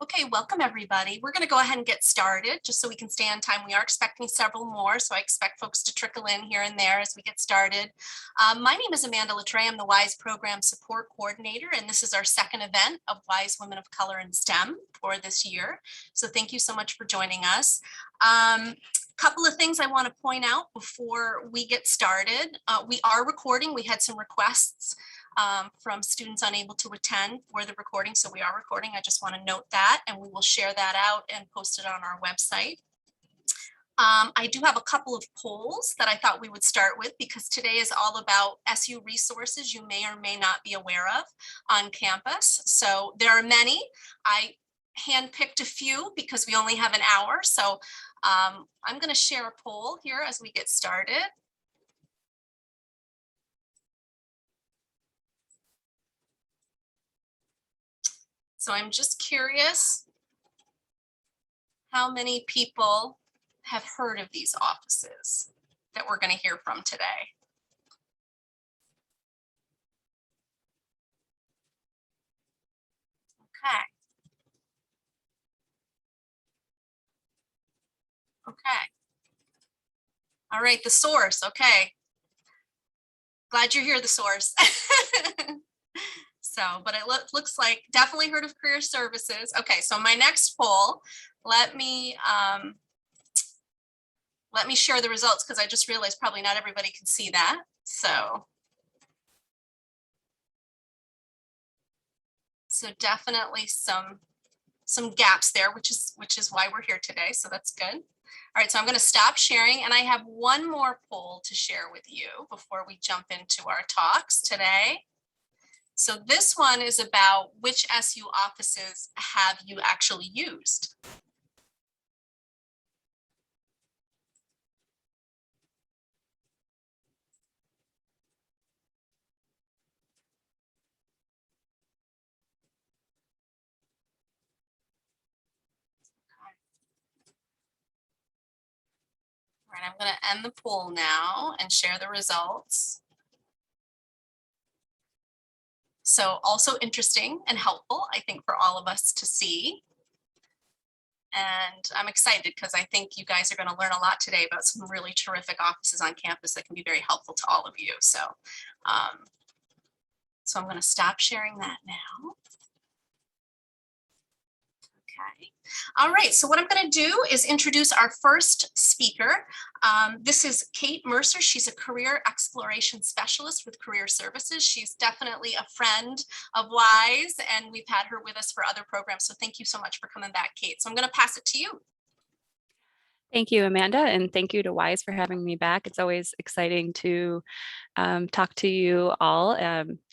Okay, welcome everybody. We're going to go ahead and get started just so we can stay on time. We are expecting several more, so I expect folks to trickle in here and there as we get started. My name is Amanda Latrey. I'm the WISE Program Support Coordinator, and this is our second event of WISE Women of Color in STEM for this year. So thank you so much for joining us. Couple of things I want to point out before we get started. We are recording. We had some requests from students unable to attend for the recording. So we are recording. I just want to note that, and we will share that out and post it on our website. I do have a couple of polls that I thought we would start with because today is all about SU resources you may or may not be aware of on campus. So there are many. I handpicked a few because we only have an hour. So I'm going to share a poll here as we get started. So I'm just curious how many people have heard of these offices that we're going to hear from today. Okay. Okay. All right, the source. Okay. Glad you're here, the source. So, but it looks like definitely heard of career services. Okay, so my next poll, let me share the results because I just realized probably not everybody can see that. So definitely some gaps there, which is why we're here today. So that's good. All right, so I'm going to stop sharing, and I have one more poll to share with you before we jump into our talks today. So this one is about which SU offices have you actually used? All right, I'm going to end the poll now and share the results. So also interesting and helpful, I think, for all of us to see. And I'm excited because I think you guys are going to learn a lot today about some really terrific offices on campus that can be very helpful to all of you. So, so I'm going to stop sharing that now. Okay. All right, so what I'm going to do is introduce our first speaker. This is Kate Mercer. She's a career exploration specialist with Career Services. She's definitely a friend of WISE, and we've had her with us for other programs. So thank you so much for coming back, Kate. So I'm going to pass it to you. Thank you, Amanda, and thank you to WISE for having me back. It's always exciting to talk to you all.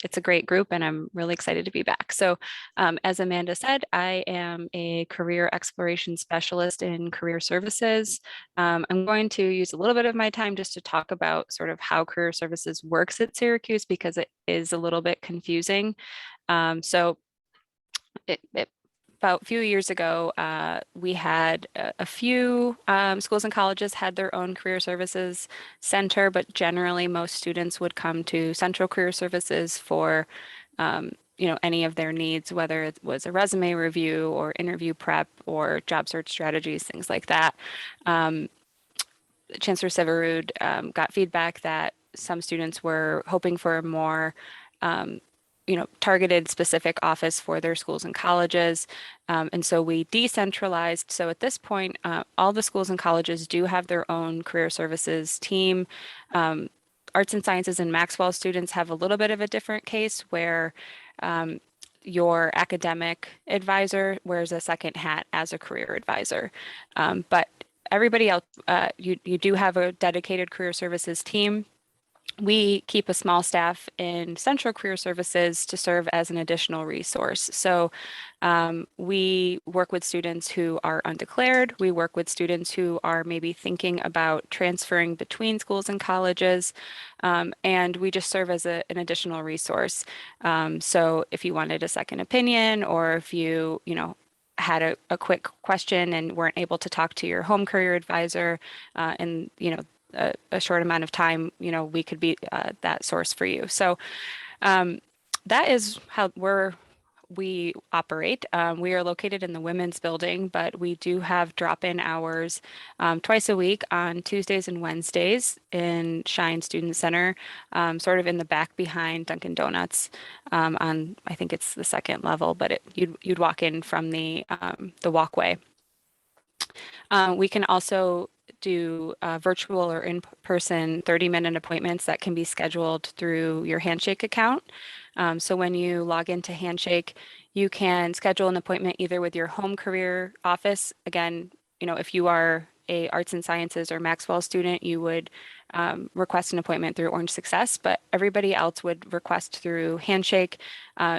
It's a great group, and I'm really excited to be back. So as Amanda said, I am a career exploration specialist in career services. I'm going to use a little bit of my time just to talk about sort of how career services works at Syracuse because it is a little bit confusing. About a few years ago, we had a few schools and colleges had their own career services center, but generally most students would come to Central Career Services for any of their needs, whether it was a resume review or interview prep or job search strategies, things like that. Chancellor Severud got feedback that some students were hoping for a more targeted specific office for their schools and colleges. And so we decentralized. So at this point, all the schools and colleges do have their own career services team. Arts and sciences and Maxwell students have a little bit of a different case where your academic advisor wears a second hat as a career advisor. But everybody else, you do have a dedicated career services team. We keep a small staff in Central Career Services to serve as an additional resource. So we work with students who are undeclared. We work with students who are maybe thinking about transferring between schools and colleges. And we just serve as an additional resource. So if you wanted a second opinion, or if you had a quick question and weren't able to talk to your home career advisor, and a short amount of time, we could be that source for you. So that is how we operate. We are located in the women's building, but we do have drop-in hours twice a week on Tuesdays and Wednesdays in Shine Student Center, sort of in the back behind Dunkin' Donuts on, I think it's the second level, but you'd walk in from the walkway. We can also do virtual or in-person 30-minute appointments that can be scheduled through your Handshake account. So when you log into Handshake, you can schedule an appointment either with your home career office. Again, if you are a arts and sciences or Maxwell student, you would request an appointment through Orange Success, but everybody else would request through Handshake.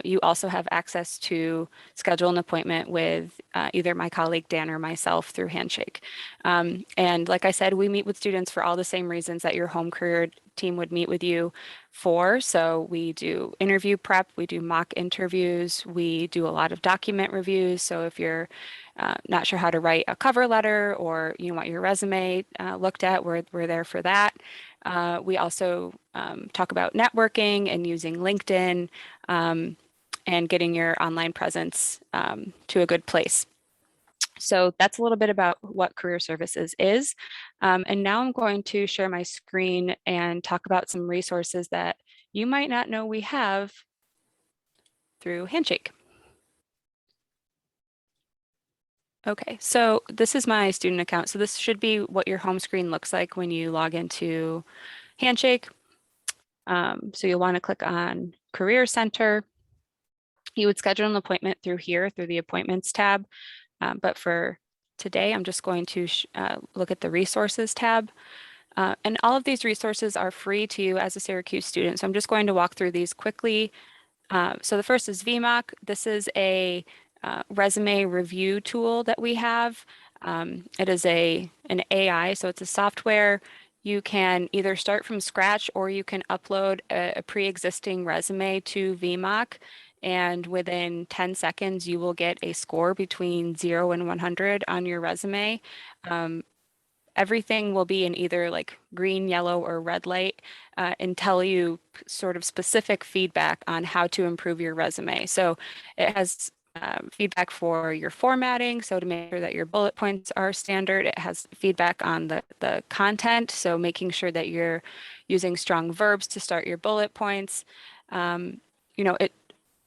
You also have access to schedule an appointment with either my colleague Dan or myself through Handshake. And like I said, we meet with students for all the same reasons that your home career team would meet with you for. So we do interview prep, we do mock interviews, we do a lot of document reviews. So if you're not sure how to write a cover letter or you want your resume looked at, we're there for that. We also talk about networking and using LinkedIn and getting your online presence to a good place. So that's a little bit about what Career Services is. And now I'm going to share my screen and talk about some resources that you might not know we have through Handshake. Okay, so this is my student account. So this should be what your home screen looks like when you log into Handshake. So you'll want to click on Career Center. You would schedule an appointment through here, through the Appointments tab. But for today, I'm just going to look at the Resources tab. And all of these resources are free to you as a Syracuse student. So I'm just going to walk through these quickly. So the first is Vmock. This is a resume review tool that we have. It is an AI, so it's a software. You can either start from scratch or you can upload a pre-existing resume to Vmock, and within 10 seconds you will get a score between 0 and 100 on your resume. Everything will be in either like green, yellow, or red light and tell you sort of specific feedback on how to improve your resume. So it has feedback for your formatting, so to make sure that your bullet points are standard. It has feedback on the content, so making sure that you're using strong verbs to start your bullet points.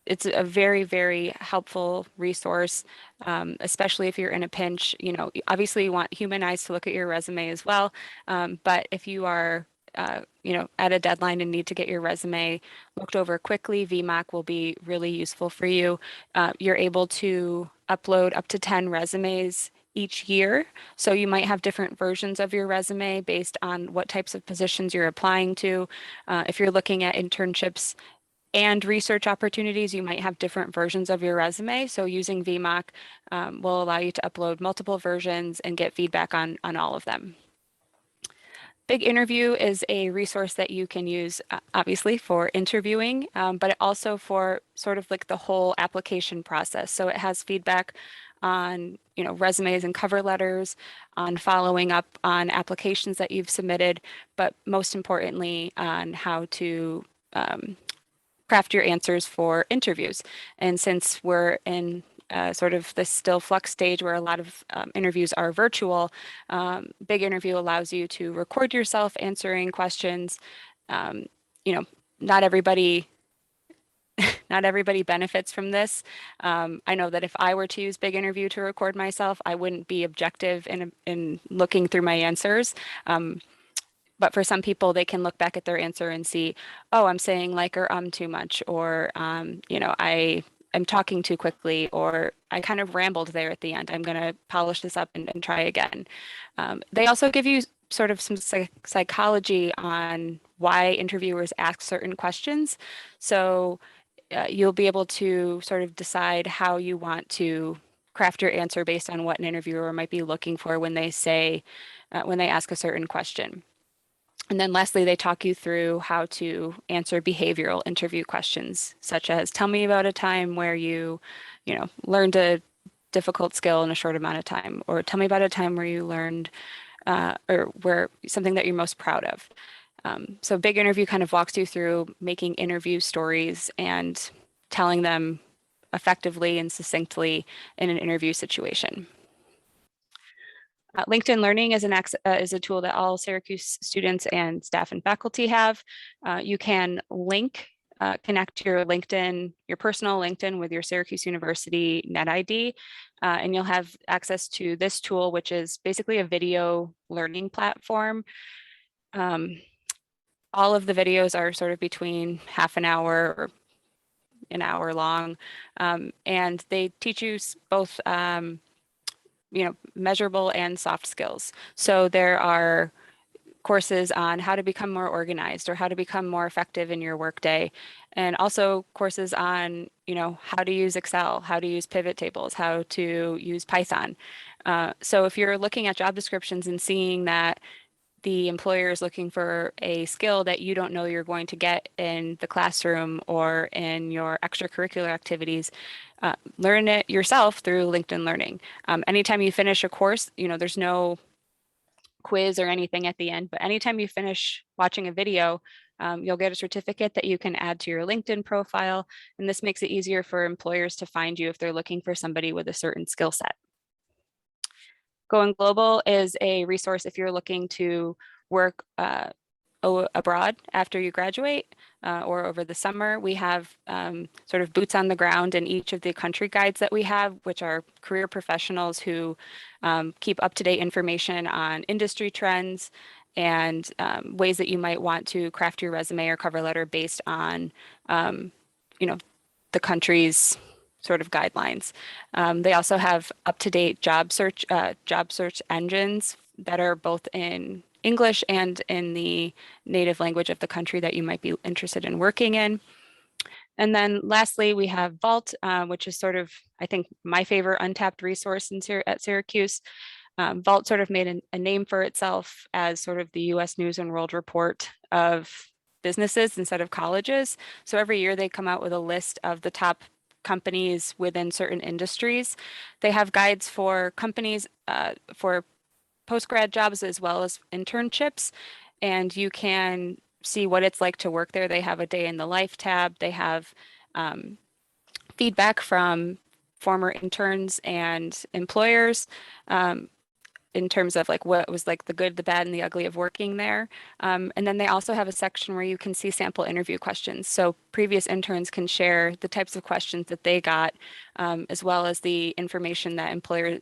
It's a very, very helpful resource, especially if you're in a pinch. Obviously you want human eyes to look at your resume as well. But if you are, at a deadline and need to get your resume looked over quickly, Vmock will be really useful for you. You're able to upload up to 10 resumes each year. So you might have different versions of your resume based on what types of positions you're applying to. If you're looking at internships and research opportunities, you might have different versions of your resume. So using Vmock will allow you to upload multiple versions and get feedback on all of them. Big Interview is a resource that you can use, obviously, for interviewing, but also for sort of like the whole application process. So it has feedback on, resumes and cover letters, on following up on applications that you've submitted, but most importantly, on how to craft your answers for interviews. And since we're in sort of this still flux stage where a lot of interviews are virtual, Big Interview allows you to record yourself answering questions. Not everybody benefits from this. I know that if I were to use Big Interview to record myself, I wouldn't be objective in looking through my answers. But for some people, they can look back at their answer and see, oh, I'm saying like or too much, or I'm talking too quickly, or I kind of rambled there at the end. I'm going to polish this up and try again. They also give you sort of some psychology on why interviewers ask certain questions. So you'll be able to sort of decide how you want to craft your answer based on what an interviewer might be looking for when they ask a certain question. And then lastly, they talk you through how to answer behavioral interview questions, such as tell me about a time where you learned a difficult skill in a short amount of time, or tell me about a time where you learned or where something that you're most proud of. So Big Interview kind of walks you through making interview stories and telling them effectively and succinctly in an interview situation. LinkedIn Learning is is a tool that all Syracuse students and staff and faculty have. You can connect your LinkedIn, your personal LinkedIn with your Syracuse University NetID, and you'll have access to this tool, which is basically a video learning platform. All of the videos are sort of between half an hour or an hour long, and they teach you both measurable and soft skills. So there are courses on how to become more organized or how to become more effective in your workday, and also courses on, how to use Excel, how to use pivot tables, how to use Python. So if you're looking at job descriptions and seeing that the employer is looking for a skill that you don't know you're going to get in the classroom or in your extracurricular activities, learn it yourself through LinkedIn Learning. Anytime you finish a course, there's no quiz or anything at the end, but anytime you finish watching a video, you'll get a certificate that you can add to your LinkedIn profile. And this makes it easier for employers to find you if they're looking for somebody with a certain skill set. Going Global is a resource if you're looking to work abroad after you graduate or over the summer. We have sort of boots on the ground in each of the country guides that we have, which are career professionals who keep up-to-date information on industry trends and ways that you might want to craft your resume or cover letter based on, the country's sort of guidelines. They also have up-to-date job search engines that are both in English and in the native language of the country that you might be interested in working in. And then lastly, we have Vault, which is sort of, I think, my favorite untapped resource at Syracuse. Vault sort of made a name for itself as sort of the US News and World Report of businesses instead of colleges. So every year they come out with a list of the top companies within certain industries. They have guides for companies for post-grad jobs as well as internships, and you can see what it's like to work there. They have a day in the life tab. They have feedback from former interns and employers in terms of like what was like the good, the bad, and the ugly of working there. And then they also have a section where you can see sample interview questions. So previous interns can share the types of questions that they got, as well as the information that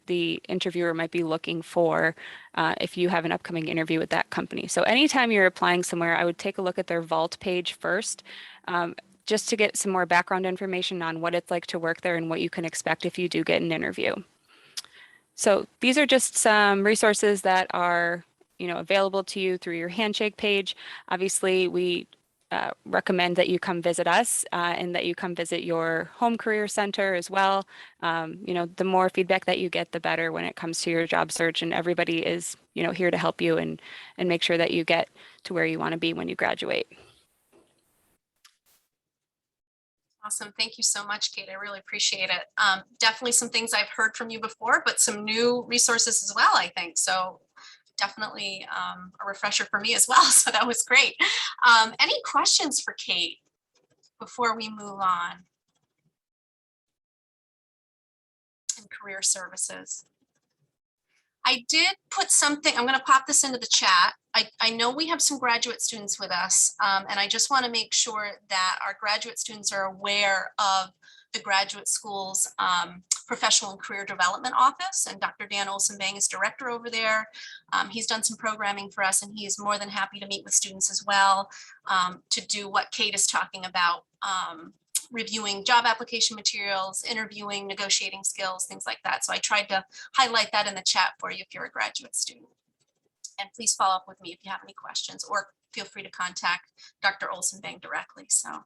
the interviewer might be looking for if you have an upcoming interview with that company. So anytime you're applying somewhere, I would take a look at their Vault page first, just to get some more background information on what it's like to work there and what you can expect if you do get an interview. So these are just some resources that are, available to you through your Handshake page. Obviously, we recommend that you come visit us and that you come visit your home career center as well. The more feedback that you get, the better when it comes to your job search, and everybody is, here to help you and make sure that you get to where you want to be when you graduate. Awesome. Thank you so much, Kate. I really appreciate it. Definitely some things I've heard from you before, but some new resources as well, I think. So definitely a refresher for me as well. So that was great. Any questions for Kate before we move on? In career services. I did put something, I'm going to pop this into the chat. I know we have some graduate students with us, and I just want to make sure that our graduate students are aware of the graduate school's professional and career development office, and Dr. Dan Olsen-Bang is director over there. He's done some programming for us, and he is more than happy to meet with students as well to do what Kate is talking about, reviewing job application materials, interviewing, negotiating skills, things like that. So I tried to highlight that in the chat for you if you're a graduate student. And please follow up with me if you have any questions, or feel free to contact Dr. Olsen-Bang directly. So, okay.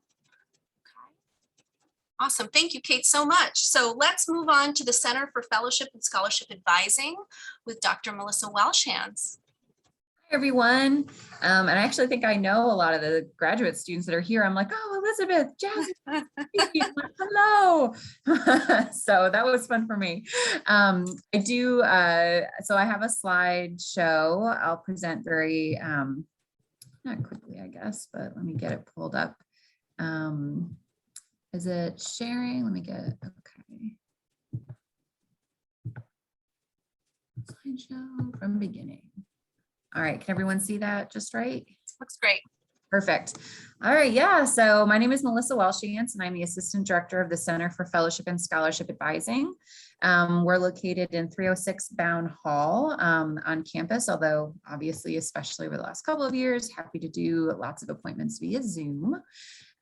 Awesome. Thank you, Kate, so much. So let's move on to the Center for Fellowship and Scholarship Advising with Dr. Melissa Welshans. Hi, everyone. And I actually think I know a lot of the graduate students that are here. I'm like, oh, Elizabeth, Jasmine, hello. So that was fun for me. I do. So I have a slideshow. I'll present very, not quickly, I guess, but let me get it pulled up. Is it sharing? Let me get it. Slideshow from beginning. All right, can everyone see that just right? Looks great. Perfect. All right, yeah, so my name is Melissa Welshans, and I'm the Assistant Director of the Center for Fellowship and Scholarship Advising. We're located in 306 Bound Hall on campus, although obviously, especially over the last couple of years, happy to do lots of appointments via Zoom.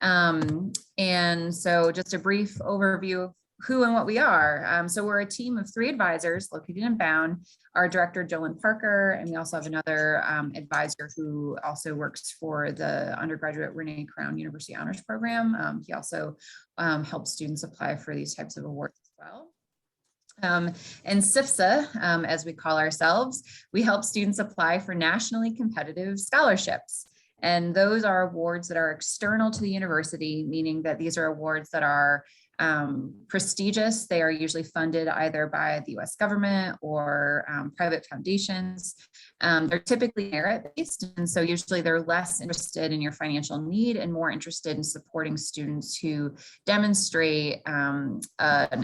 And so just a brief overview of who and what we are. So we're a team of 3 advisors located in Bound, our director, Gilman Parker, and we also have another advisor who also works for the Undergraduate Renee Crown University Honors Program. He also helps students apply for these types of awards as well. And CFSA, as we call ourselves, we help students apply for nationally competitive scholarships. And those are awards that are external to the university, meaning that these are awards that are prestigious. They are usually funded either by the US government or private foundations. They're typically merit-based, and so usually they're less interested in your financial need and more interested in supporting students who demonstrate an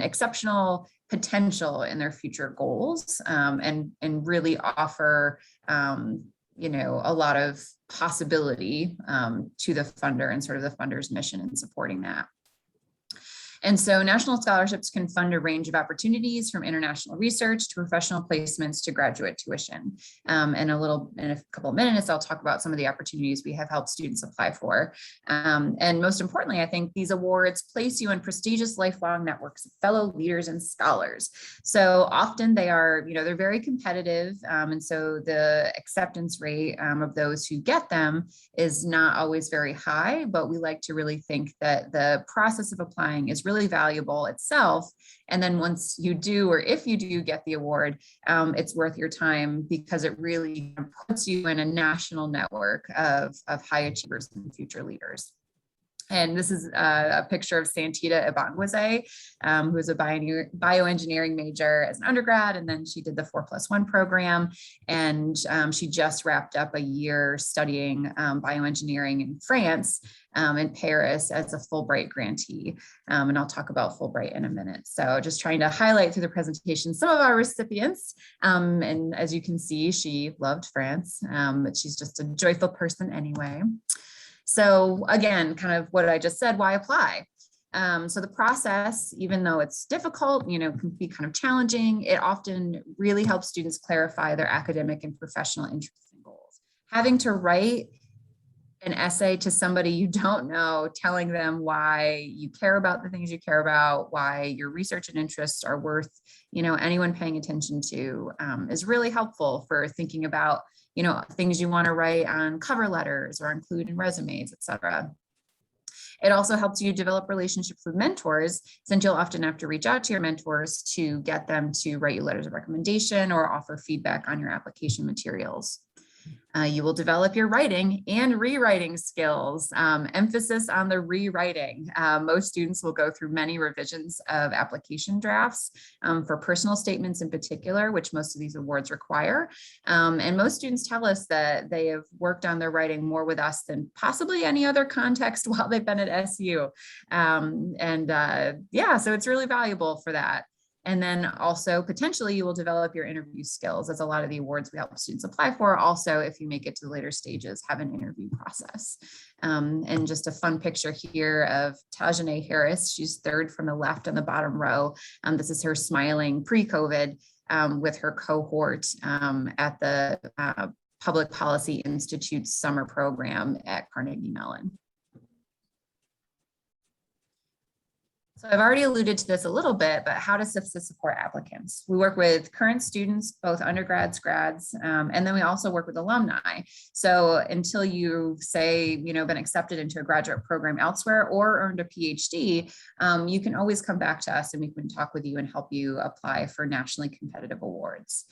exceptional potential in their future goals, and really offer a lot of possibility to the funder and sort of the funder's mission in supporting that. And so national scholarships can fund a range of opportunities from international research to professional placements to graduate tuition. In a couple of minutes, I'll talk about some of the opportunities we have helped students apply for. And most importantly, I think these awards place you in prestigious lifelong networks of fellow leaders and scholars. So often they are, they're very competitive. And so the acceptance rate of those who get them is not always very high, but we like to really think that the process of applying is really valuable itself. And then once you do, or if you do get the award, it's worth your time because it really puts you in a national network of high achievers and future leaders. And this is a picture of Santita Ibangwaze, who is a bioengineering major as an undergrad, and then she did the 4+1 program, and she just wrapped up a year studying bioengineering in France, in Paris, as a Fulbright grantee. And I'll talk about Fulbright in a minute. So just trying to highlight through the presentation some of our recipients. And as you can see, she loved France, but she's just a joyful person anyway. So again, kind of what I just said, why apply? So the process, even though it's difficult, can be kind of challenging, it often really helps students clarify their academic and professional interests and goals. Having to write an essay to somebody you don't know, telling them why you care about the things you care about, why your research and interests are worth, anyone paying attention to, is really helpful for thinking about things you want to write on cover letters or include in resumes, etc. It also helps you develop relationships with mentors, since you'll often have to reach out to your mentors to get them to write you letters of recommendation or offer feedback on your application materials. You will develop your writing and rewriting skills, emphasis on the rewriting. Most students will go through many revisions of application drafts for personal statements in particular, which most of these awards require. And most students tell us that they have worked on their writing more with us than possibly any other context while they've been at SU. Yeah, so it's really valuable for that. And then also potentially you will develop your interview skills, as a lot of the awards we help students apply for. Also, if you make it to the later stages, have an interview process. And just a fun picture here of Tajane Harris. She's 3rd from the left on the bottom row. This is her smiling pre-COVID with her cohort at the Public Policy Institute's summer program at Carnegie Mellon. So I've already alluded to this a little bit, but how does CFSA support applicants? We work with current students, both undergrads, grads, and then we also work with alumni. So until you say, been accepted into a graduate program elsewhere or earned a PhD, you can always come back to us and we can talk with you and help you apply for nationally competitive awards.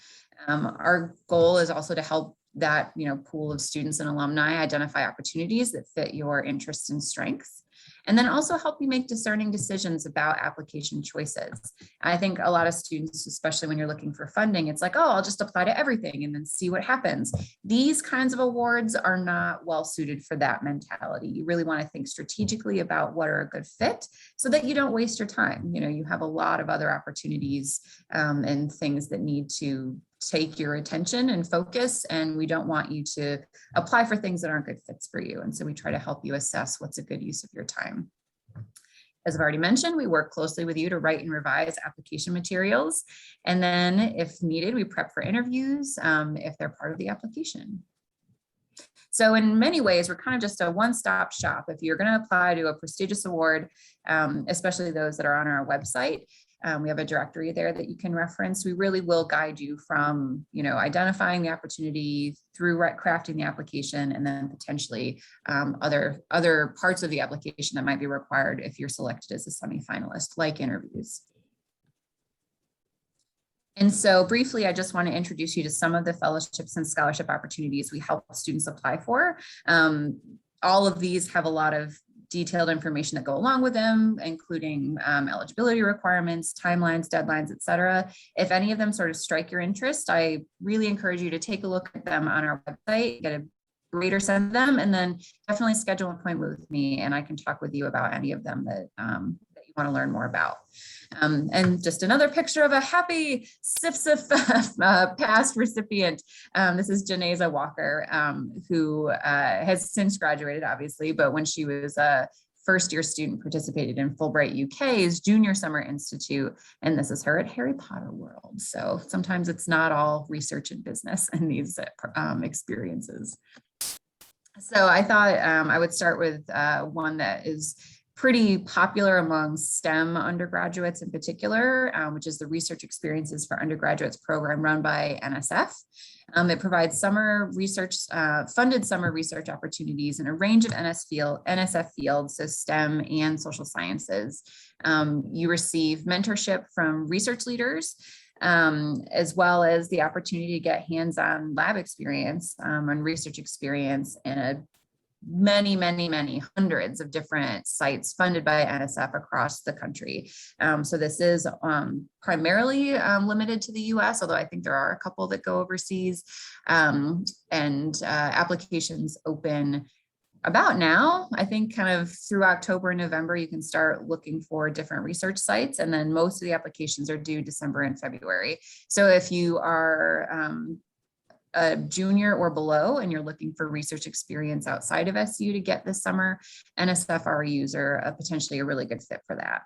Our goal is also to help that, pool of students and alumni identify opportunities that fit your interests and strengths. And then also help you make discerning decisions about application choices. I think a lot of students, especially when you're looking for funding, it's like, oh, I'll just apply to everything and then see what happens. These kinds of awards are not well suited for that mentality. You really want to think strategically about what are a good fit so that you don't waste your time. You have a lot of other opportunities and things that need to take your attention and focus, and we don't want you to apply for things that aren't good fits for you. And so we try to help you assess what's a good use of your time. As I've already mentioned, we work closely with you to write and revise application materials. And then if needed, we prep for interviews if they're part of the application. So in many ways, we're kind of just a one-stop shop. If you're going to apply to a prestigious award, especially those that are on our website, we have a directory there that you can reference. We really will guide you from, identifying the opportunity through crafting the application, and then potentially other parts of the application that might be required if you're selected as a semifinalist, like interviews. And so briefly, I just want to introduce you to some of the fellowships and scholarship opportunities we help students apply for. All of these have a lot of detailed information that go along with them, including eligibility requirements, timelines, deadlines, et cetera. If any of them sort of strike your interest, I really encourage you to take a look at them on our website, get a greater sense of them, and then definitely schedule an appointment with me, and I can talk with you about any of them that you want to learn more about. And just another picture of a happy CFSA past recipient. This is Janeza Walker, who has since graduated, obviously, but when she was a first-year student, participated in Fulbright UK's Junior Summer Institute, and this is her at Harry Potter World. So sometimes it's not all research and business in these experiences. So I thought I would start with one that is pretty popular among STEM undergraduates in particular, which is the Research Experiences for Undergraduates program run by NSF. It provides funded summer research opportunities in a range of NSF fields, so STEM and social sciences. You receive mentorship from research leaders, as well as the opportunity to get hands-on lab experience and research experience in many hundreds of different sites funded by NSF across the country. So this is primarily limited to the US, although I think there are a couple that go overseas, and applications open about now. I think kind of through October and November, you can start looking for different research sites, and then most of the applications are due December and February. So if you are a junior or below and you're looking for research experience outside of SU to get this summer, NSF RUs are potentially a really good fit for that.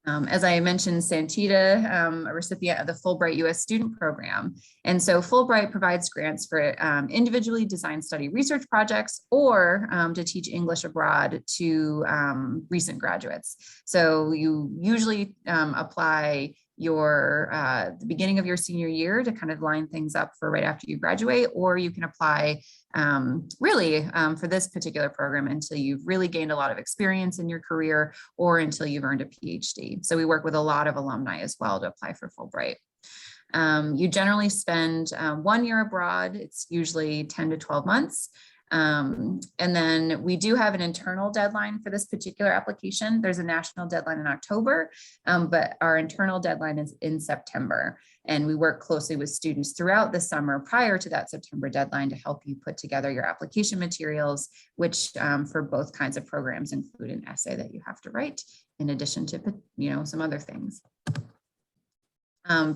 As I mentioned, Santita, a recipient of the Fulbright US Student Program. And so Fulbright provides grants for individually designed study research projects or to teach English abroad to recent graduates. So you usually apply the beginning of your senior year to kind of line things up for right after you graduate, or you can apply for this particular program until you've really gained a lot of experience in your career or until you've earned a PhD. So we work with a lot of alumni as well to apply for Fulbright. You generally spend 1 year abroad. It's usually 10 to 12 months. And then we do have an internal deadline for this particular application. There's a national deadline in October, but our internal deadline is in September. And we work closely with students throughout the summer prior to that September deadline to help you put together your application materials, which for both kinds of programs include an essay that you have to write in addition to, some other things.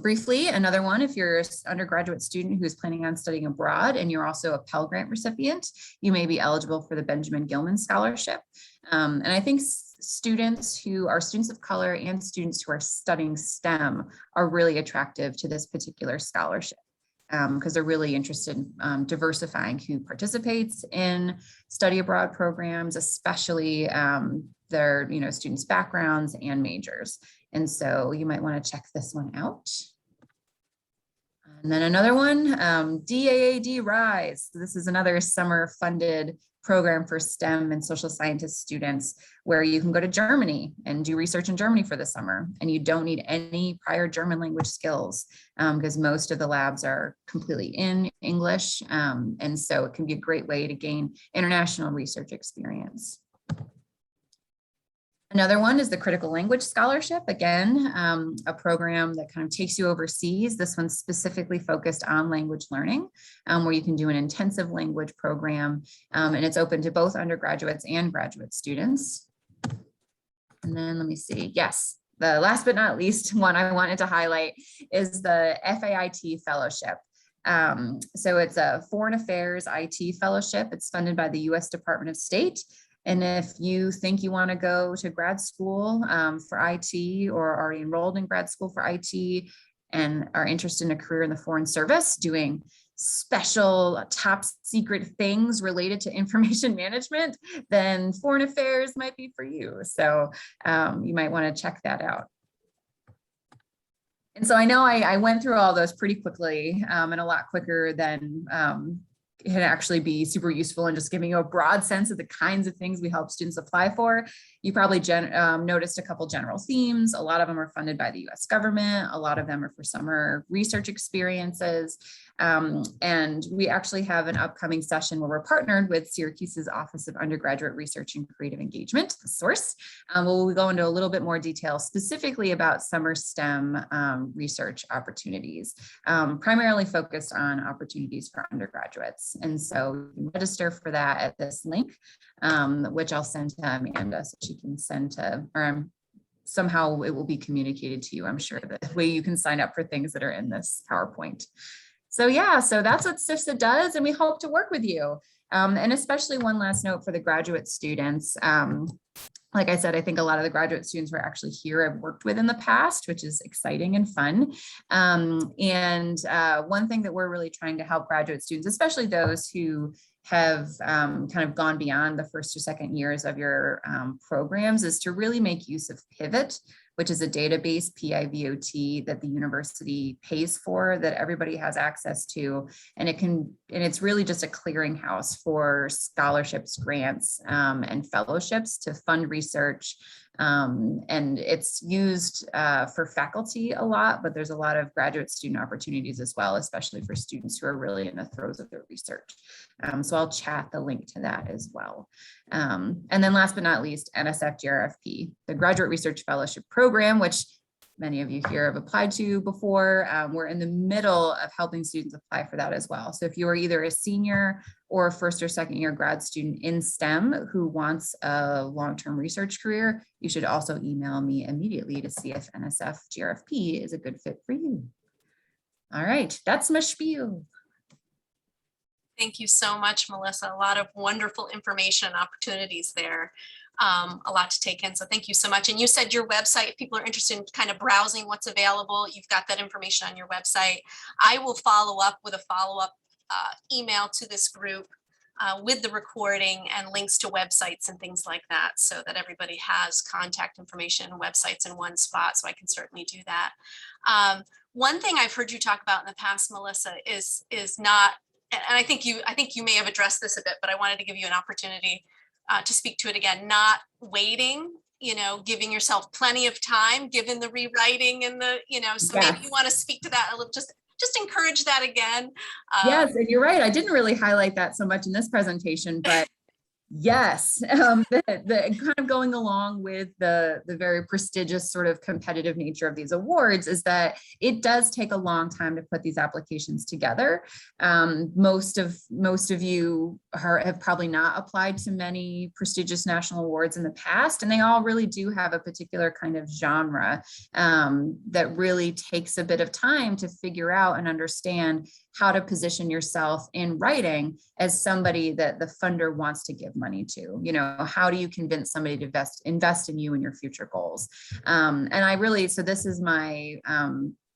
Briefly, another one, if you're an undergraduate student who is planning on studying abroad and you're also a Pell Grant recipient, you may be eligible for the Benjamin Gilman Scholarship. And I think students who are students of color and students who are studying STEM are really attractive to this particular scholarship because they're really interested in diversifying who participates in study abroad programs, especially their students' backgrounds and majors. And so you might want to check this one out. And then another one, DAAD RISE. This is another summer funded program for STEM and social scientist students where you can go to Germany and do research in Germany for the summer. And you don't need any prior German language skills because most of the labs are completely in English. And so it can be a great way to gain international research experience. Another one is the Critical Language Scholarship. Again, a program that kind of takes you overseas. This one's specifically focused on language learning, where you can do an intensive language program, and it's open to both undergraduates and graduate students. And then let me see, yes, the last but not least one I wanted to highlight is the Fait Fellowship. So it's a Foreign Affairs IT Fellowship. It's funded by the U.S. Department of State. And if you think you want to go to grad school for IT, or are already enrolled in grad school for IT and are interested in a career in the Foreign Service doing special top secret things related to information management, then Foreign Affairs might be for you. So you might want to check that out. And so I know I went through all those pretty quickly and a lot quicker than can actually be super useful in just giving you a broad sense of the kinds of things we help students apply for. You probably noticed a couple general themes. A lot of them are funded by the US government. A lot of them are for summer research experiences. And we actually have an upcoming session where we're partnered with Syracuse's Office of Undergraduate Research and Creative Engagement, the source. We'll go into a little bit more detail specifically about summer STEM research opportunities, primarily focused on opportunities for undergraduates. And so you can register for that at this link, which I'll send to Amanda so she can send to, or somehow it will be communicated to you, I'm sure, the way you can sign up for things that are in this PowerPoint. So yeah, so that's what CFSA does, and we hope to work with you. And especially one last note for the graduate students. Like I said, I think a lot of the graduate students we're actually here I've worked with in the past, which is exciting and fun. One thing that we're really trying to help graduate students, especially those who have kind of gone beyond the first or second years of your programs, is to really make use of Pivot, which is a database, PIVOT, that the university pays for, that everybody has access to. And it's really just a clearinghouse for scholarships, grants, and fellowships to fund research. And it's used for faculty a lot, but there's a lot of graduate student opportunities as well, especially for students who are really in the throes of their research. So I'll chat the link to that as well. And then last but not least, NSF Grfp, the Graduate Research Fellowship Program, which many of you here have applied to before. We're in the middle of helping students apply for that as well. So if you are either a senior or a first or second year grad student in STEM who wants a long-term research career, you should also email me immediately to see if NSF GRFP is a good fit for you. All right, that's my spiel. Thank you so much, Melissa. A lot of wonderful information and opportunities there. A lot to take in. So thank you so much. And you said your website, if people are interested in kind of browsing what's available, you've got that information on your website. I will follow up with a follow-up email to this group with the recording and links to websites and things like that, so that everybody has contact information and websites in one spot. So I can certainly do that. One thing I've heard you talk about in the past, Melissa, is not, and I think you may have addressed this a bit, but I wanted to give you an opportunity to speak to it again. Not waiting, giving yourself plenty of time, given the rewriting and the, so Yes. maybe you want to speak to that a little, just encourage that again. Yes, and you're right. I didn't really highlight that so much in this presentation, but yes, the kind of going along with the very prestigious sort of competitive nature of these awards is that it does take a long time to put these applications together. Most of you have probably not applied to many prestigious national awards in the past, and they all really do have a particular kind of genre that really takes a bit of time to figure out and understand how to position yourself in writing as somebody that the funder wants to give money to. How do you convince somebody to invest in you and your future goals? So this is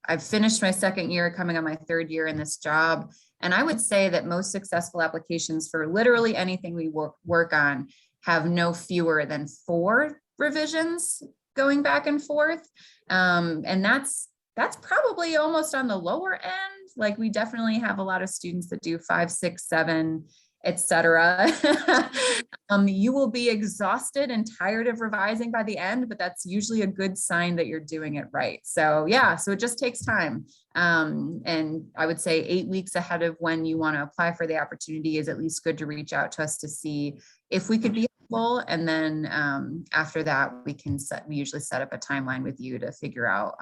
I've finished my second year, coming on my third year in this job. And I would say that most successful applications for literally anything we work on have no fewer than 4 revisions going back and forth. And that's probably almost on the lower end. Like, we definitely have a lot of students that do 5, 6, 7, etc. You will be exhausted and tired of revising by the end, but that's usually a good sign that you're doing it right. So yeah, so it just takes time. And I would say 8 weeks ahead of when you want to apply for the opportunity is at least good to reach out to us to see if we could be helpful. And then after that, we usually set up a timeline with you to figure out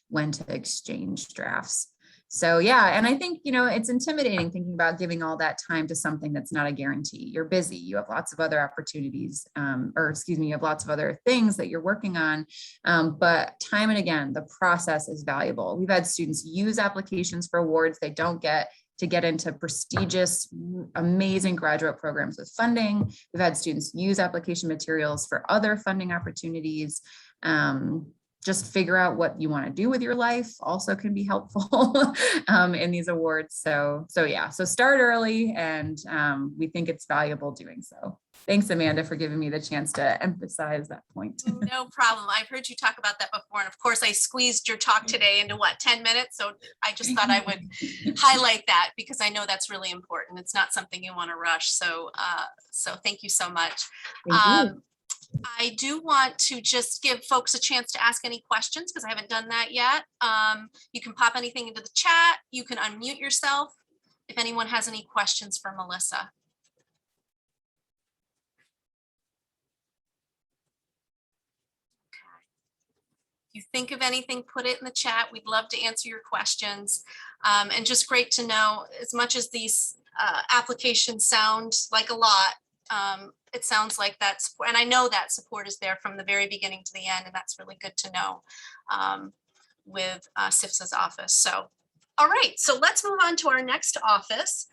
when to exchange drafts. So yeah, and I think, it's intimidating thinking about giving all that time to something that's not a guarantee. You're busy, you have lots of other opportunities, you have lots of other things that you're working on. But time and again, the process is valuable. We've had students use applications for awards they don't get to get into prestigious, amazing graduate programs with funding. We've had students use application materials for other funding opportunities. Just figure out what you want to do with your life also can be helpful in these awards. So start early, and we think it's valuable doing so. Thanks, Amanda, for giving me the chance to emphasize that point. No problem. I've heard you talk about that before. And of course, I squeezed your talk today into 10 minutes. So I just thought I would highlight that because I know that's really important. It's not something you want to rush. So thank you so much. Thank you. I do want to just give folks a chance to ask any questions because I haven't done that yet. You can pop anything into the chat. You can unmute yourself if anyone has any questions for Melissa. If you think of anything, put it in the chat. We'd love to answer your questions. And just great to know, as much as these applications sound like a lot, it sounds like that's, and I know that support is there from the very beginning to the end, and that's really good to know with CFSA's office. So, all right, so let's move on to our next office.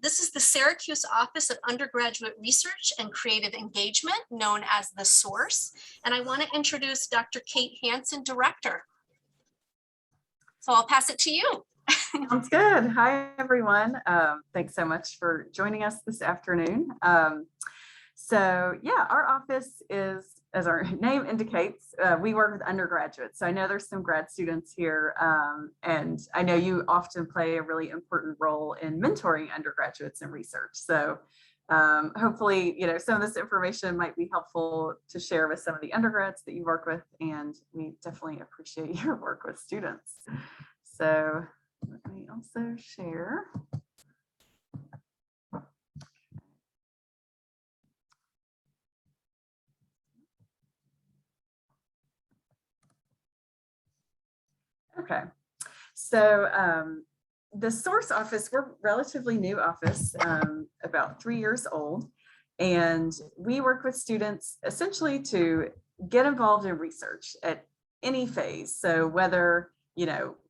This is the Syracuse Office of Undergraduate Research and Creative Engagement, known as The Source. And I want to introduce Dr. Kate Hanson, Director. So I'll pass it to you. Sounds good. Hi, everyone. Thanks so much for joining us this afternoon. So yeah, our office is, as our name indicates, we work with undergraduates. So I know there's some grad students here, and I know you often play a really important role in mentoring undergraduates in research. So hopefully, some of this information might be helpful to share with some of the undergrads that you work with, and we definitely appreciate your work with students. So let me also share. Okay, so the Source office, we're a relatively new office, about 3 years old, and we work with students essentially to get involved in research at any phase. So whether,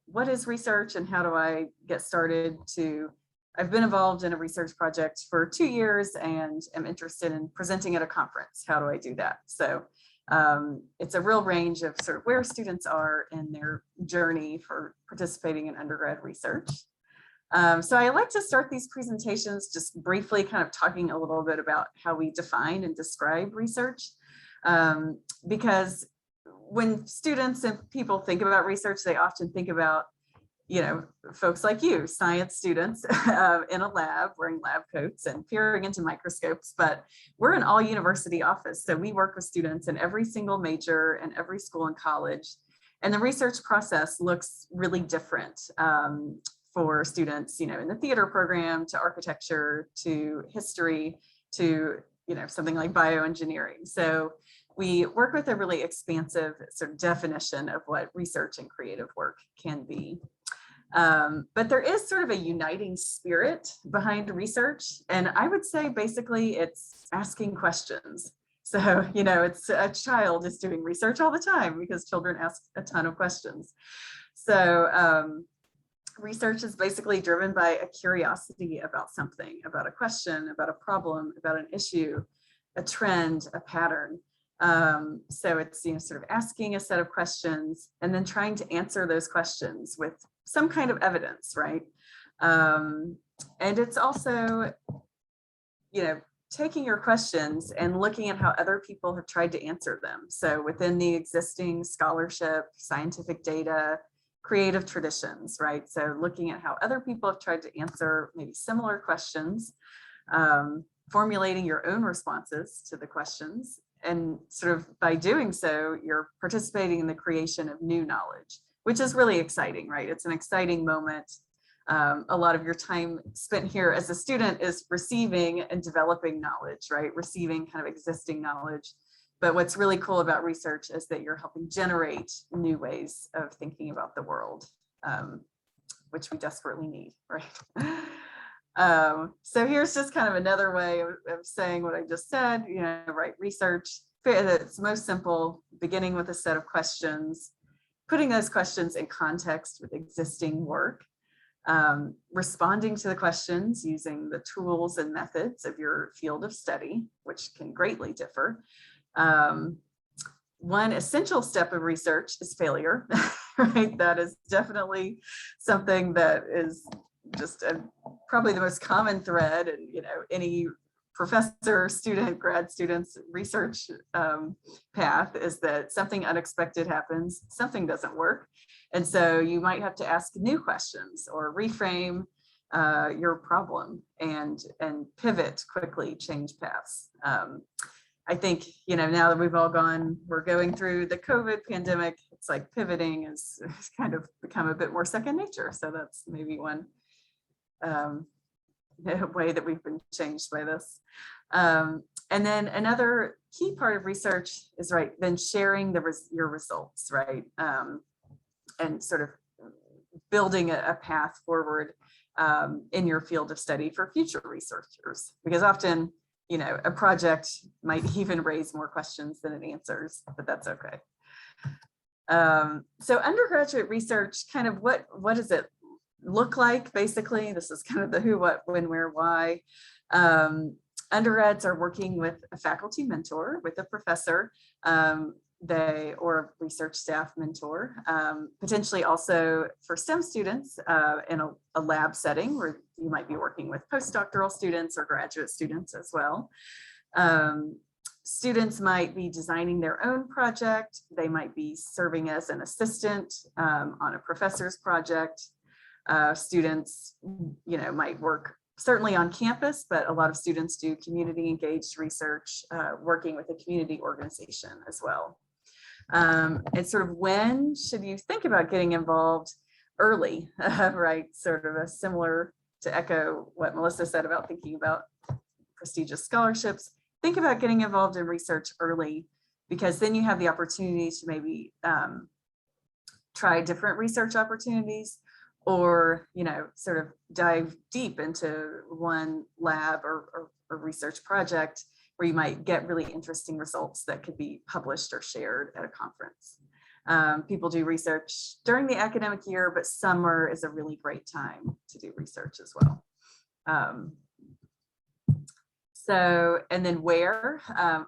what is research and how do I get started, to I've been involved in a research project for 2 years and am interested in presenting at a conference. How do I do that? So it's a real range of sort of where students are in their journey for participating in undergrad research. So I like to start these presentations just briefly kind of talking a little bit about how we define and describe research, because when students and people think about research, they often think about, folks like you, science students in a lab wearing lab coats and peering into microscopes, but we're an all university office. So we work with students in every single major and every school and college. And the research process looks really different for students, in the theater program, to architecture, to history, to, something like bioengineering. So we work with a really expansive sort of definition of what research and creative work can be. But there is sort of a uniting spirit behind research. And I would say basically it's asking questions. So, it's a child is doing research all the time because children ask a ton of questions. So research is basically driven by a curiosity about something, about a question, about a problem, about an issue, a trend, a pattern. So it's, sort of asking a set of questions and then trying to answer those questions with some kind of evidence, right? And it's also, taking your questions and looking at how other people have tried to answer them. So within the existing scholarship, scientific data, creative traditions, right? So looking at how other people have tried to answer maybe similar questions, formulating your own responses to the questions. And sort of by doing so, you're participating in the creation of new knowledge, which is really exciting, right? It's an exciting moment. A lot of your time spent here as a student is receiving and developing knowledge, right? Receiving kind of existing knowledge. But what's really cool about research is that you're helping generate new ways of thinking about the world. which we desperately need, right? So here's just kind of another way of saying what I just said, write research. It's most simple, beginning with a set of questions, putting those questions in context with existing work, responding to the questions using the tools and methods of your field of study, which can greatly differ. One essential step of research is failure, right? That is definitely something that is just probably the most common thread in any professor, student, grad students research path, is that something unexpected happens, something doesn't work. And so you might have to ask new questions or reframe your problem and pivot quickly, change paths. I think, now that we're going through the COVID pandemic, it's like pivoting has kind of become a bit more second nature. So that's maybe one way that we've been changed by this. And then another key part of research is then sharing your results, right? And sort of building a path forward in your field of study for future researchers, because often, a project might even raise more questions than it answers, but that's okay. So undergraduate research, kind of what does it look like? Basically, this is kind of the who, what, when, where, why. Undergrads are working with a faculty mentor, with a professor, or a research staff mentor, potentially also for STEM students in a lab setting where you might be working with postdoctoral students or graduate students as well. Students might be designing their own project. They might be serving as an assistant on a professor's project. Students, might work certainly on campus, but a lot of students do community engaged research, working with a community organization as well. And sort of when should you think about getting involved? Early, right? Sort of a similar to echo what Melissa said about thinking about prestigious scholarships. Think about getting involved in research early, because then you have the opportunity to maybe try different research opportunities, or sort of dive deep into one lab or research project where you might get really interesting results that could be published or shared at a conference. People do research during the academic year, but summer is a really great time to do research as well. And then where?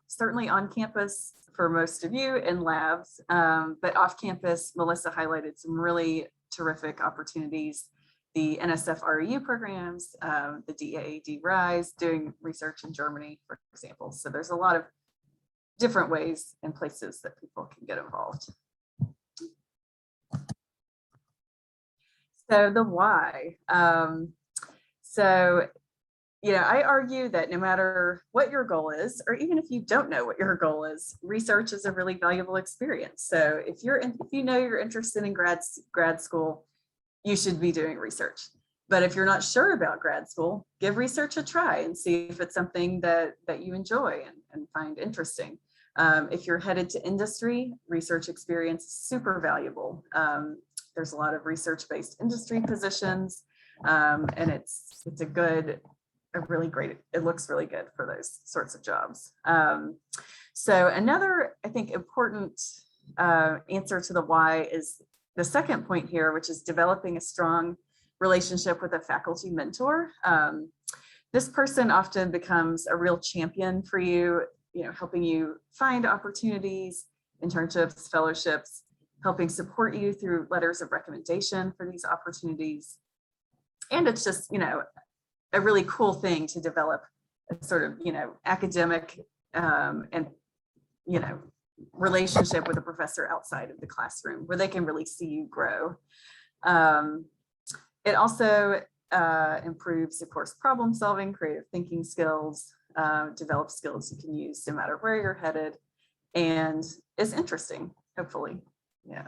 Certainly on campus for most of you in labs, but off campus, Melissa highlighted some really terrific opportunities. The NSF REU programs, the DAAD RISE, doing research in Germany, for example. So there's a lot of different ways and places that people can get involved. So the why. I argue that no matter what your goal is, or even if you don't know what your goal is, research is a really valuable experience. So if you're interested in grad school, you should be doing research. But if you're not sure about grad school, give research a try and see if it's something that you enjoy and find interesting. If you're headed to industry, research experience is super valuable. There's a lot of research-based industry positions, and it's really great. It looks really good for those sorts of jobs. So another, I think, important answer to the why is the second point here, which is developing a strong relationship with a faculty mentor. This person often becomes a real champion for you, helping you find opportunities, internships, fellowships, helping support you through letters of recommendation for these opportunities. And it's just, a really cool thing to develop a sort of, academic and, relationship with a professor outside of the classroom where they can really see you grow. It also improves, of course, problem solving, creative thinking skills, develop skills you can use no matter where you're headed, and is interesting, hopefully. Yeah.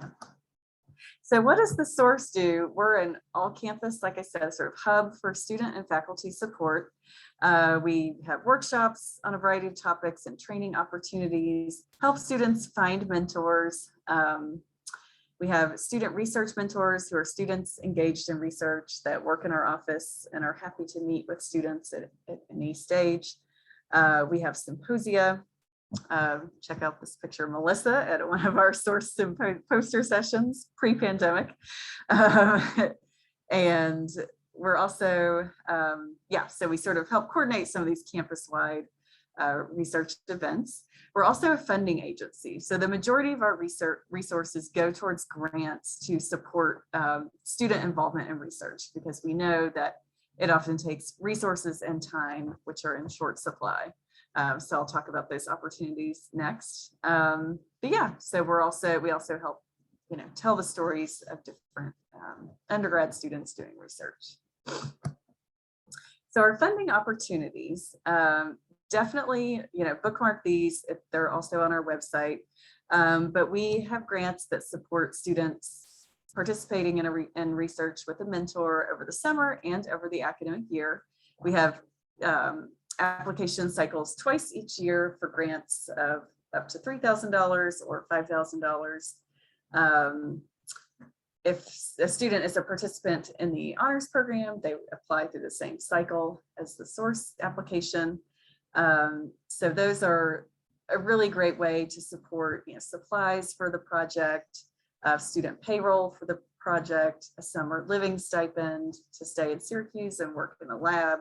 So what does the source do? We're an all-campus, like I said, sort of hub for student and faculty support. We have workshops on a variety of topics and training opportunities, help students find mentors. We have student research mentors who are students engaged in research that work in our office and are happy to meet with students at any stage. We have symposia. Check out this picture of Melissa at one of our source poster sessions pre-pandemic. And we're also, so we sort of help coordinate some of these campus-wide research events. We're also a funding agency. So the majority of our resources go towards grants to support student involvement in research, because we know that it often takes resources and time, which are in short supply. So I'll talk about those opportunities next. But yeah, so we also help, tell the stories of different undergrad students doing research. So our funding opportunities, definitely, bookmark these if they're also on our website. But we have grants that support students participating in research with a mentor over the summer and over the academic year. We have application cycles twice each year for grants of up to $3,000 or $5,000. If a student is a participant in the honors program, they apply through the same cycle as the source application. So those are a really great way to support supplies for the project, student payroll for the project, a summer living stipend to stay in Syracuse and work in a lab.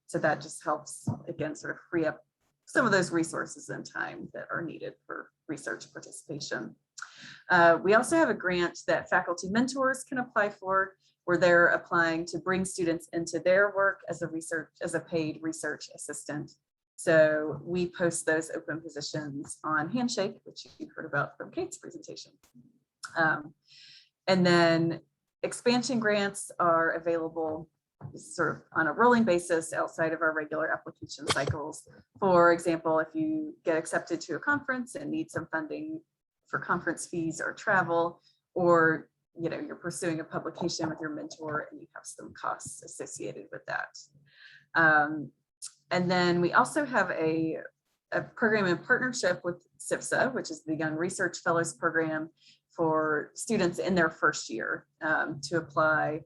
So that just helps, again, sort of free up some of those resources and time that are needed for research participation. We also have a grant that faculty mentors can apply for, where they're applying to bring students into their work as a paid research assistant. So we post those open positions on Handshake, which you heard about from Kate's presentation. And then expansion grants are available sort of on a rolling basis outside of our regular application cycles. For example, if you get accepted to a conference and need some funding for conference fees or travel, or you're pursuing a publication with your mentor and you have some costs associated with that. And then we also have a program in partnership with CFSA, which is the Young Research Fellows Program for students in their first year to apply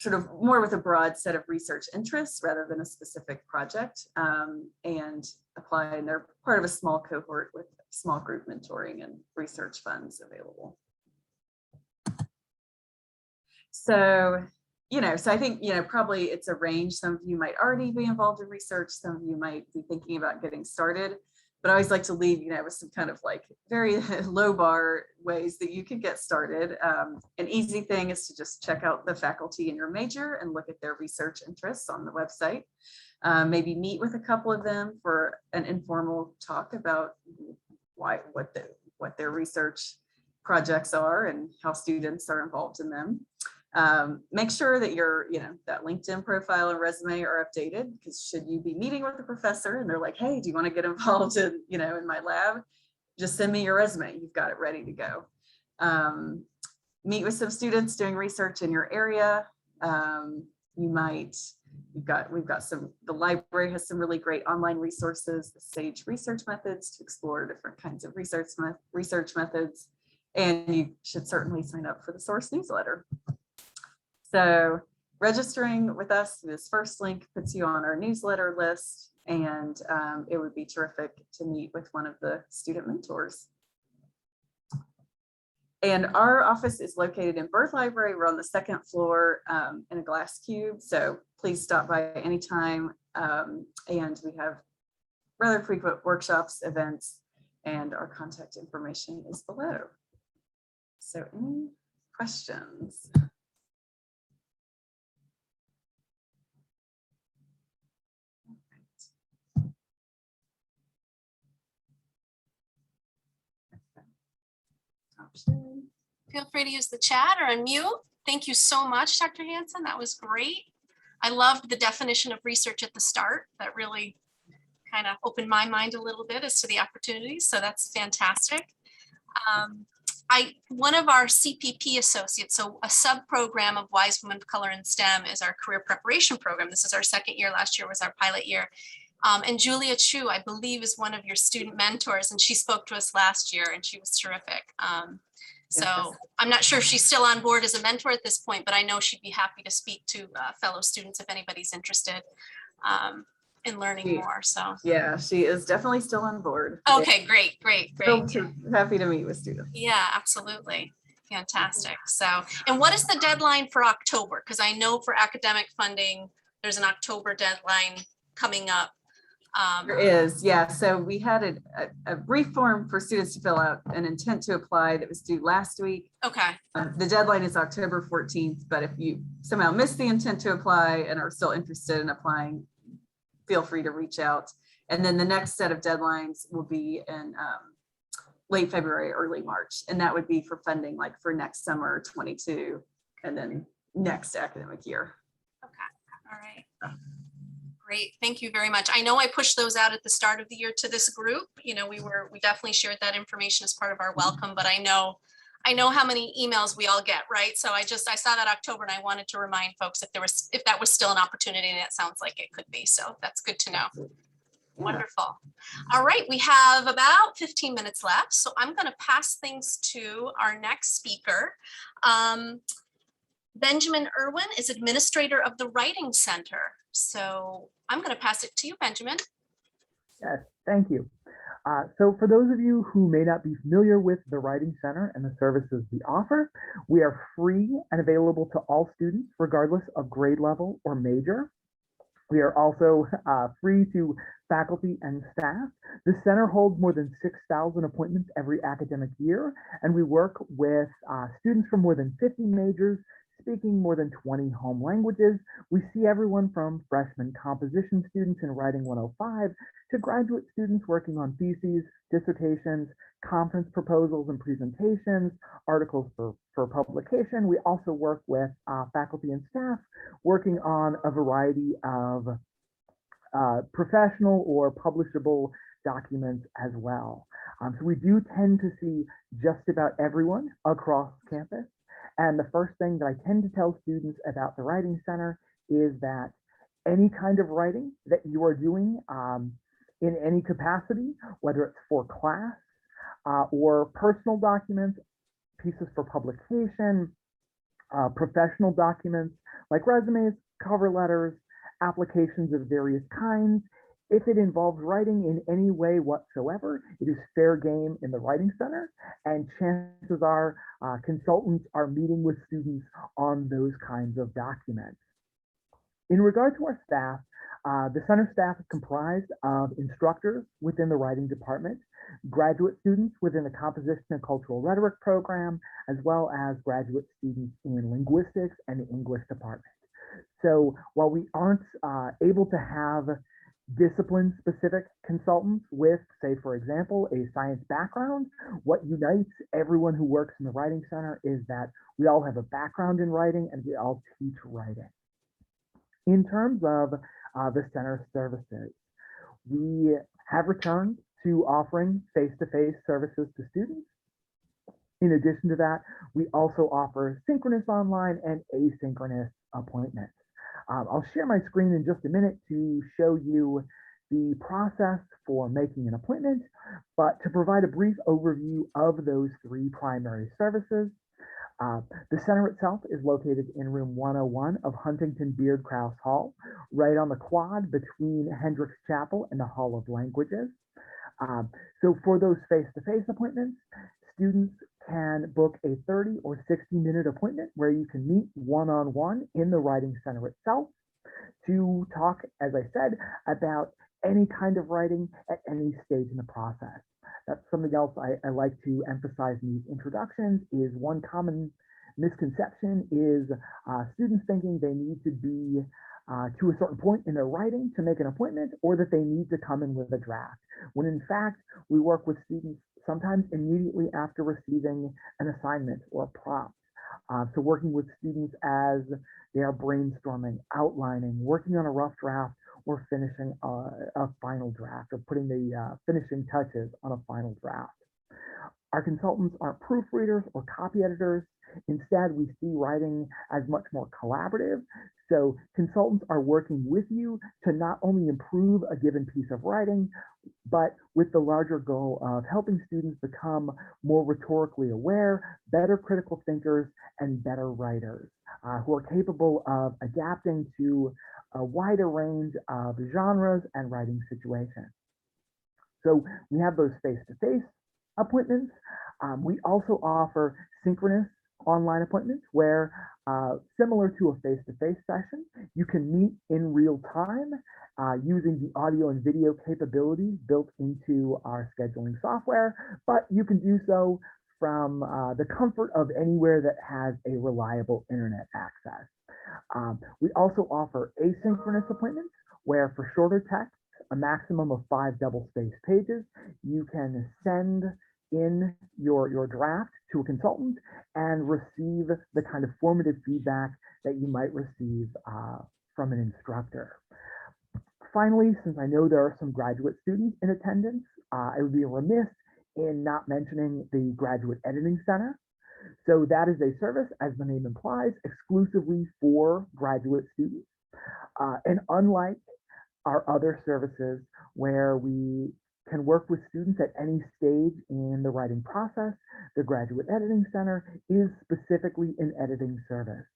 sort of more with a broad set of research interests rather than a specific project, and apply, and they're part of a small cohort with small group mentoring and research funds available. So, so I think, probably it's a range. Some of you might already be involved in research. Some of you might be thinking about getting started, but I always like to leave, with some kind of like very low bar ways that you can get started. An easy thing is to just check out the faculty in your major and look at their research interests on the website. Maybe meet with a couple of them for an informal talk about what their research projects are and how students are involved in them. Make sure that your, that LinkedIn profile and resume are updated, because should you be meeting with a professor and they're like, hey, do you want to get involved in, in my lab? Just send me your resume. You've got it ready to go. Meet with some students doing research in your area. We've got the library has some really great online resources, the SAGE research methods to explore different kinds of research methods. And you should certainly sign up for the source newsletter. So registering with us, this first link puts you on our newsletter list, and it would be terrific to meet with one of the student mentors. And our office is located in Bird Library. We're on the second floor in a glass cube. So please stop by anytime. And we have rather frequent workshops, events, and our contact information is below. So any questions? Feel free to use the chat or unmute. Thank you so much, Dr. Hanson. That was great. I loved the definition of research at the start. That really kind of opened my mind a little bit as to the opportunities. So that's fantastic. One of our CPP associates, so a sub-program of Wise Women of Color in STEM, is our career preparation program. This is our second year. Last year was our pilot year. And Julia Chu, I believe, is one of your student mentors, and she spoke to us last year and she was terrific. So Yes. I'm not sure if she's still on board as a mentor at this point, but I know she'd be happy to speak to fellow students if anybody's interested in learning more. So Yeah, she is definitely still on board. okay, great. Happy to meet with students. Yeah, absolutely. Fantastic. So, and what is the deadline for October? Because I know for academic funding, there's an October deadline coming up. There is, yeah. So we had a brief form for students to fill out, an intent to apply that was due last week. Okay. The deadline is October 14th, but if you somehow missed the intent to apply and are still interested in applying, feel free to reach out. And then the next set of deadlines will be in late February, early March. And that would be for funding, like for next summer 22, and then next academic year. Okay. All right. Great. Thank you very much. I know I pushed those out at the start of the year to this group. You know, we definitely shared that information as part of our welcome, but I know how many emails we all get, right? So I saw that October and I wanted to remind folks if that was still an opportunity, and it sounds like it could be. So that's good to know. Yeah. Wonderful. All right, we have about 15 minutes left. So I'm going to pass things to our next speaker. Benjamin Irwin is administrator of the Writing Center. So I'm going to pass it to you, Benjamin. Yes, thank you. So for those of you who may not be familiar with the Writing Center and the services we offer, we are free and available to all students, regardless of grade level or major. We are also free to faculty and staff. The center holds more than 6,000 appointments every academic year, and we work with students from more than 50 majors, speaking more than 20 home languages. We see everyone from freshman composition students in Writing 105 to graduate students working on theses, dissertations, conference proposals and presentations, articles for publication. We also work with faculty and staff working on a variety of professional or publishable documents as well. So we do tend to see just about everyone across campus. And the first thing that I tend to tell students about the Writing Center is that any kind of writing that you are doing in any capacity, whether it's for class or personal documents, pieces for publication, professional documents like resumes, cover letters, applications of various kinds, if it involves writing in any way whatsoever, it is fair game in the Writing Center, and chances are consultants are meeting with students on those kinds of documents. In regard to our staff, the center staff is comprised of instructors within the writing department, graduate students within the composition and cultural rhetoric program, as well as graduate students in linguistics and the English department. So while we aren't able to have discipline-specific consultants with, say, for example, a science background, what unites everyone who works in the Writing Center is that we all have a background in writing and we all teach writing. In terms of the center services, we have returned to offering face-to-face services to students. In addition to that, we also offer synchronous online and asynchronous appointments. I'll share my screen in just a minute to show you the process for making an appointment, but to provide a brief overview of those three primary services. The center itself is located in room 101 of Huntington Beard Krause Hall, right on the quad between Hendricks Chapel and the Hall of Languages. So for those face-to-face appointments, students can book a 30 or 60-minute appointment where you can meet one-on-one in the Writing Center itself to talk, as I said, about any kind of writing at any stage in the process. That's something else I like to emphasize in these introductions is one common misconception is students thinking they need to be to a certain point in their writing to make an appointment, or that they need to come in with a draft, when in fact, we work with students sometimes immediately after receiving an assignment or a prompt. So working with students as they are brainstorming, outlining, working on a rough draft, or finishing a final draft, or putting the finishing touches on a final draft. Our consultants aren't proofreaders or copy editors. Instead, we see writing as much more collaborative. So consultants are working with you to not only improve a given piece of writing, but with the larger goal of helping students become more rhetorically aware, better critical thinkers, and better writers who are capable of adapting to a wider range of genres and writing situations. So we have those face-to-face appointments. We also offer synchronous online appointments where, similar to a face-to-face session, you can meet in real time using the audio and video capabilities built into our scheduling software, but you can do so from the comfort of anywhere that has a reliable internet access. We also offer asynchronous appointments where for shorter text, a maximum of 5 double-spaced pages, you can send in your draft to a consultant and receive the kind of formative feedback that you might receive from an instructor. Finally, since I know there are some graduate students in attendance, I would be remiss in not mentioning the Graduate Editing Center. So that is a service, as the name implies, exclusively for graduate students. And unlike our other services where we can work with students at any stage in the writing process, the Graduate Editing Center is specifically an editing service.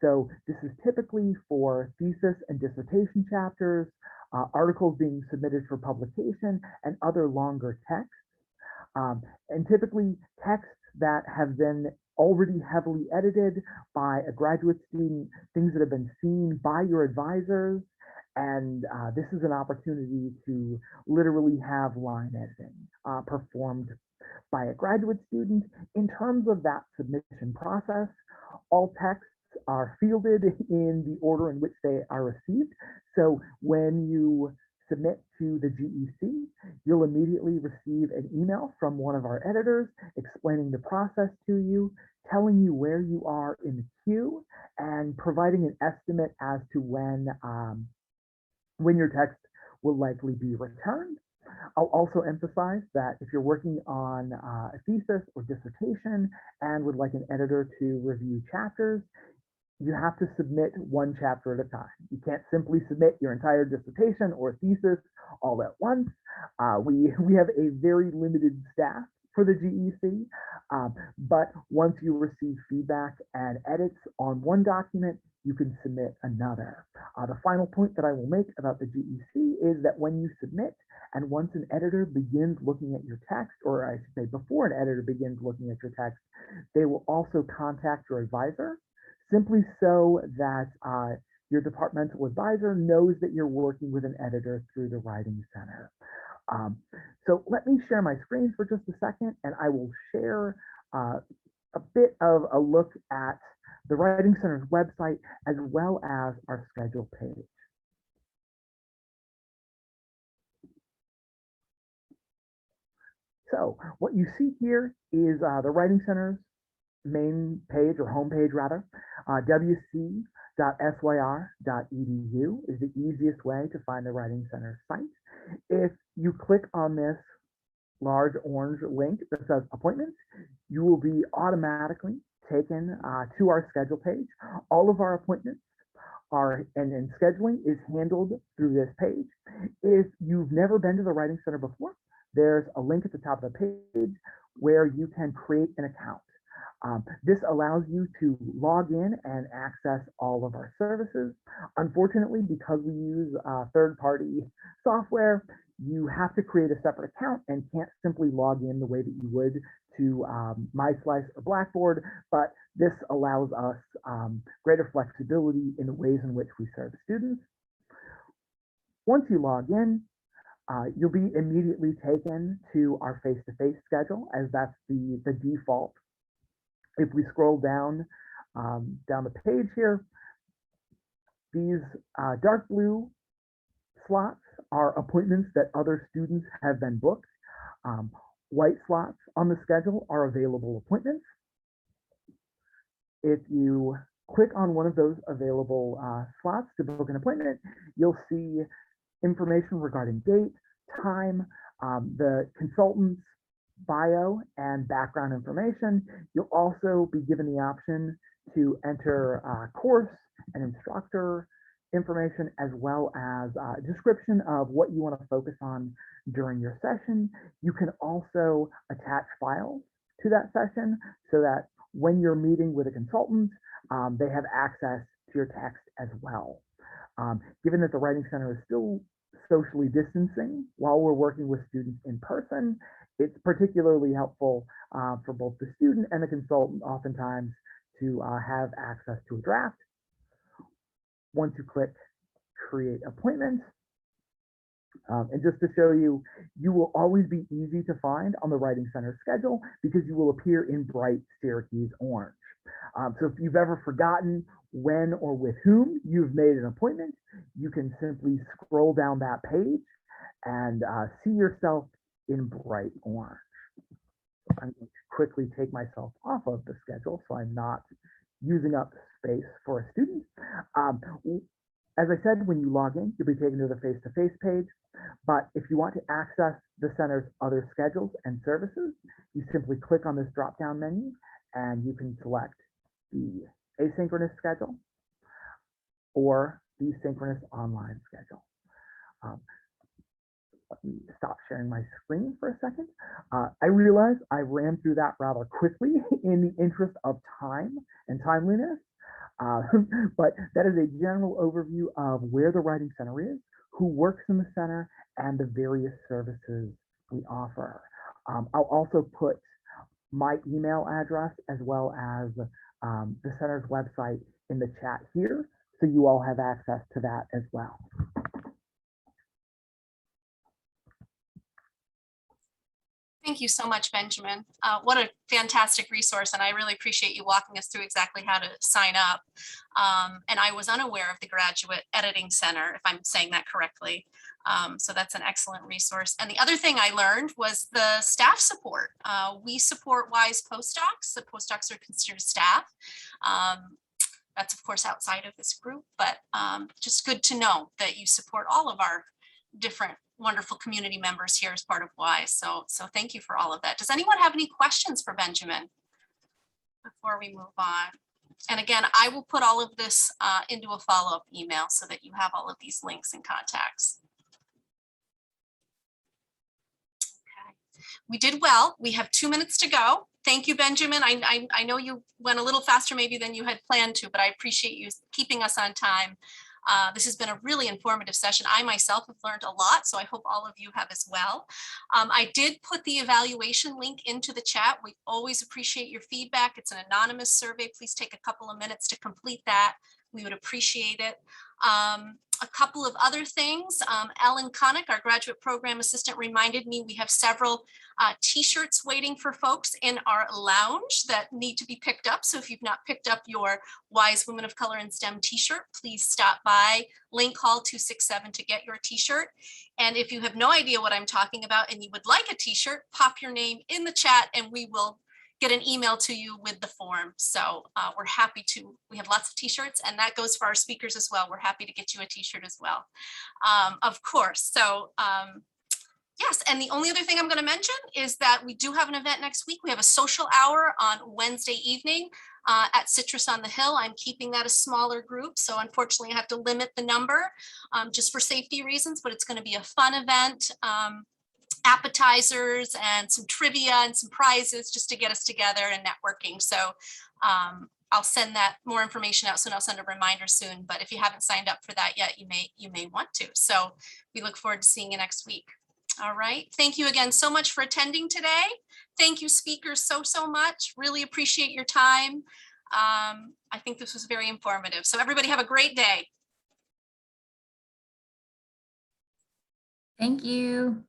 So this is typically for thesis and dissertation chapters, articles being submitted for publication, and other longer texts. And typically texts that have been already heavily edited by a graduate student, things that have been seen by your advisors. And this is an opportunity to literally have line editing performed by a graduate student. In terms of that submission process, all texts are fielded in the order in which they are received. So when you submit to the GEC, you'll immediately receive an email from one of our editors explaining the process to you, telling you where you are in the queue, and providing an estimate as to when your text will likely be returned. I'll also emphasize that if you're working on a thesis or dissertation and would like an editor to review chapters, you have to submit one chapter at a time. You can't simply submit your entire dissertation or thesis all at once. We have a very limited staff for the GEC, but once you receive feedback and edits on one document, you can submit another. The final point that I will make about the GEC is that when you submit, and once an editor begins looking at your text, or I should say before an editor begins looking at your text, they will also contact your advisor, simply so that your departmental advisor knows that you're working with an editor through the Writing Center. So let me share my screen for just a second, and I will share a bit of a look at the Writing Center's website as well as our schedule page. So what you see here is the Writing Center's main page, or homepage rather. wc.syr.edu is the easiest way to find the Writing Center site. If you click on this large orange link that says appointments, you will be automatically taken to our schedule page. All of our appointments are, and scheduling is handled through this page. If you've never been to the Writing Center before, there's a link at the top of the page where you can create an account. This allows you to log in and access all of our services. Unfortunately, because we use third-party software, you have to create a separate account and can't simply log in the way that you would to MySlice or Blackboard, but this allows us greater flexibility in the ways in which we serve students. Once you log in, you'll be immediately taken to our face-to-face schedule, as that's the default. If we scroll down the page here, these dark blue slots are appointments that other students have been booked. White slots on the schedule are available appointments. If you click on one of those available slots to book an appointment, you'll see information regarding date, time, the consultant's bio and background information. You'll also be given the option to enter course and instructor information, as well as a description of what you want to focus on during your session. You can also attach files to that session so that when you're meeting with a consultant, they have access to your text as well. Given that the Writing Center is still socially distancing while we're working with students in person, it's particularly helpful for both the student and the consultant oftentimes to have access to a draft. Once you click create appointments, and just to show you, you will always be easy to find on the Writing Center schedule because you will appear in bright Syracuse orange. So if you've ever forgotten when or with whom you've made an appointment, you can simply scroll down that page and see yourself in bright orange. I'm going to quickly take myself off of the schedule so I'm not using up space for a student. As I said, when you log in, you'll be taken to the face-to-face page. But if you want to access the center's other schedules and services, you simply click on this drop-down menu and you can select the asynchronous schedule or the synchronous online schedule. Let me stop sharing my screen for a second. I realize I ran through that rather quickly in the interest of time and timeliness, but that is a general overview of where the Writing Center is, who works in the center, and the various services we offer. I'll also put my email address as well as the center's website in the chat here, so you all have access to that as well. Thank you so much, Benjamin. What a fantastic resource, and I really appreciate you walking us through exactly how to sign up. And I was unaware of the Graduate Editing Center, if I'm saying that correctly. So that's an excellent resource. And the other thing I learned was the staff support. We support WISE postdocs. The postdocs are considered staff. That's of course outside of this group, but just good to know that you support all of our different wonderful community members here as part of WISE. So thank you for all of that. Does anyone have any questions for Benjamin before we move on? And again, I will put all of this into a follow-up email so that you have all of these links and contacts. Okay. We did well. We have 2 minutes to go. Thank you, Benjamin. I know you went a little faster maybe than you had planned to, but I appreciate you keeping us on time. This has been a really informative session. I myself have learned a lot, so I hope all of you have as well. I did put the evaluation link into the chat. We always appreciate your feedback. It's an anonymous survey. Please take a couple of minutes to complete that. We would appreciate it. A couple of other things. Ellen Connick, our graduate program assistant, reminded me we have several t-shirts waiting for folks in our lounge that need to be picked up. So if you've not picked up your WISE Women of Color in STEM t-shirt, please stop by link hall 267 to get your t-shirt. And if you have no idea what I'm talking about and you would like a t-shirt, pop your name in the chat and we will get an email to you with the form. So we're happy to, we have lots of t-shirts and that goes for our speakers as well. We're happy to get you a t-shirt as well, of course. So yes, and the only other thing I'm going to mention is that we do have an event next week. We have a social hour on Wednesday evening at Citrus on the Hill. I'm keeping that a smaller group, so unfortunately I have to limit the number just for safety reasons, but it's going to be a fun event. Appetizers and some trivia and some prizes just to get us together and networking. So I'll send that more information out soon. I'll send a reminder soon, but if you haven't signed up for that yet, you may want to. So we look forward to seeing you next week. All right. Thank you again so much for attending today. Thank you, speakers, so much. Really appreciate your time. I think this was very informative. So everybody have a great day. Thank you.